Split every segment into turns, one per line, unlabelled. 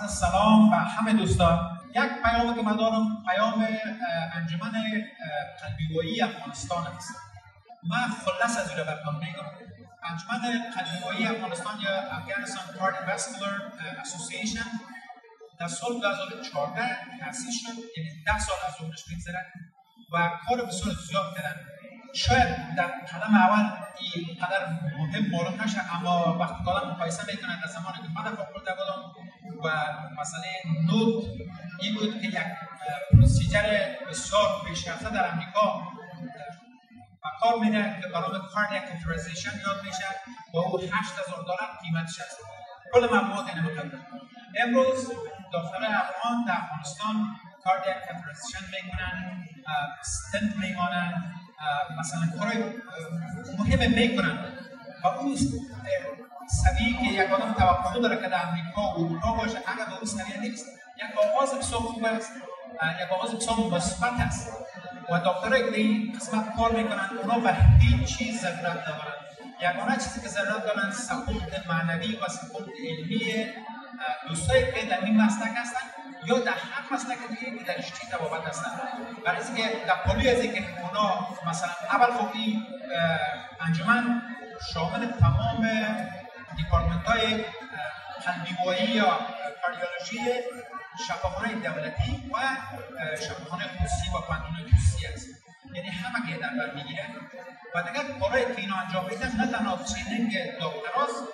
عرض سلام و همه دوستان. یک پیامی که من دارم پیام انجمن قلبی‌وایی افغانستان است. من خلاص از این برنامه میگم. انجمن قلبی‌وایی افغانستان یا افغانستان کاردیوواسکولار اسوسییشن در سال 2014 تأسیس شد، یعنی 10 سال از عمرش می‌گذره و کار بسیار زیاد کردن. شاید در قدم اول اینقدر مهم معلوم نشه، اما وقتی که آدم مقایسه میکنه در زمانی که من فاکولته بودم و مسئله نود این بود که یک پروسیجر بسیار پیشرفته در امریکا و کار میره که به نام کاردیاک کاتتریزیشن یاد میشه و او $8,000 قیمتش است. کل مبلغ این مقدار. امروز دکترای افغان در افغانستان کاردیاک کاتتریزیشن میکنن، استنت میمانن، مثلا کارهای مهم میکنن و اون سویی که یک آدم توقع داره که در امریکا و اروپا باشه، اگر به اون سویه نیست، یک آغاز بسیار خوب است، یک آغاز بسیار مثبت است و دکترایی که این قسمت کار میکنن اونا به هیچ چیز ضرورت ندارن. یگانه چیزی که ضرورت دارن سپورت معنوی و سپورت علمی دوستایی که در این مسلک هستن یا در هر مسلک دیگه که در رشته طبابت هستن. برای اینکه در قبیل از اینکه اونا مثلا اول خب این انجمن شامل تمام دیپارتمنت‌های قلبی‌وایی یا کاردیولوژی شفاخانه دولتی و شفاخانه خصوصی و پانتون خصوصی است، یعنی همه که در بر میگیره و دیگر کارهایی که اینا انجام میدن نه تنها ترینینگ دکتراست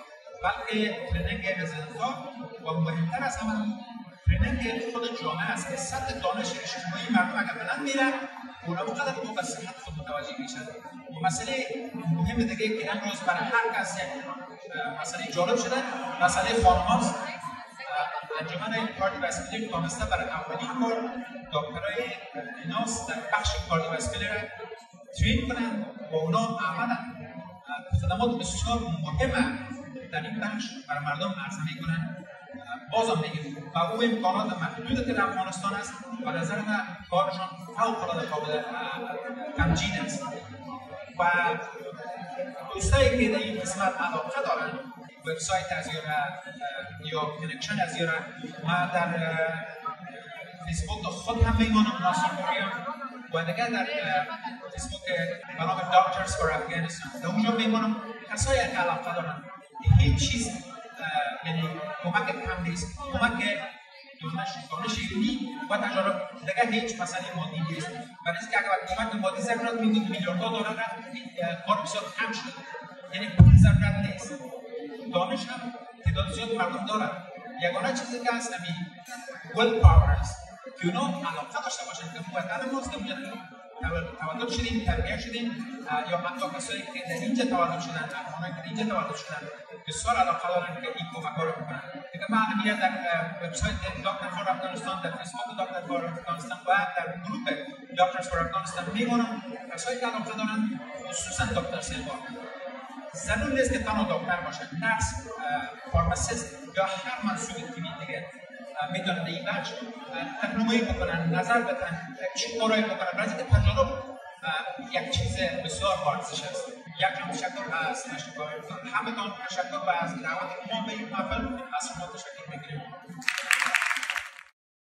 بلکه ترینینگ رزیدنت‌ها و مهمتر از همه ترینینگ خود جامعه است که سطح دانش اجتماعی مردم اگر بلند میره اونا بقدر رو به صحت خود متوجه میشن. مسئله مهم دیگه که امروز برای هر کس مسئله جالب شده مسئله خانم‌هاست. انجمن کاردیوواسکولار تونسته برای اولین بار دکترای ایناس در بخش کاردیوواسکولار ترین کنن و اونا آمدن خدمات بسیار مهمه در این بخش برای مردم عرضه میکنن. بازم میگیم با او امکانات محدود که در افغانستان است و نظر من کارشان فوق‌العاده قابل تمجید است و دوستایی که در این قسمت علاقه دارن وبسایت از یا کنکشن از ما در فیسبوک خود هم میمانم ناصر مریم و دیگر در فیسبوک به نام دکترز فور افغانستان در اونجا میمانم. کسایی که علاقه دارن هیچ چیز یعنی کمک کم نیست، کمک دانش علمی و تجارب دیگه هیچ مسئله مادی نیست. برای اینکه اگر کمک مادی ضرورت میگید میلیاردها دلار کار بسیار کم شد، یعنی پول ضرورت نیست. دانش هم تعداد زیاد مردم دارن. یگانه چیزی که هست همین ویل پاور است که اونا علاقه داشته باشن که وطن ماست که تولد شدیم، تربیت شدیم یا حتی کسایی که در اینجا تولد شدن، افغانایی که اینجا تولد شدن بسیار علاقه دارن که این کمک‌ها رو بکنن. دیگه من همین در وبسایت دکتر فور افغانستان، در فیسبوک دکتر فور افغانستان و در گروه دکترز فور افغانستان میمونم. کسایی که علاقه دارن خصوصا دکتر سلوا ضرور نیست که تنها دکتر باشه، نرس، فارماسیست یا هر منصوب تیمی دیگه میتونن این بخش راهنمایی بکنن، نظر بدن چه کارایی بکنن. برای اینکه تجارب یک چیز بسیار ارزش است. یک جمع تشکر از همتان تشکر و از دعوت ما به این محفل از شما تشکر می‌کنیم.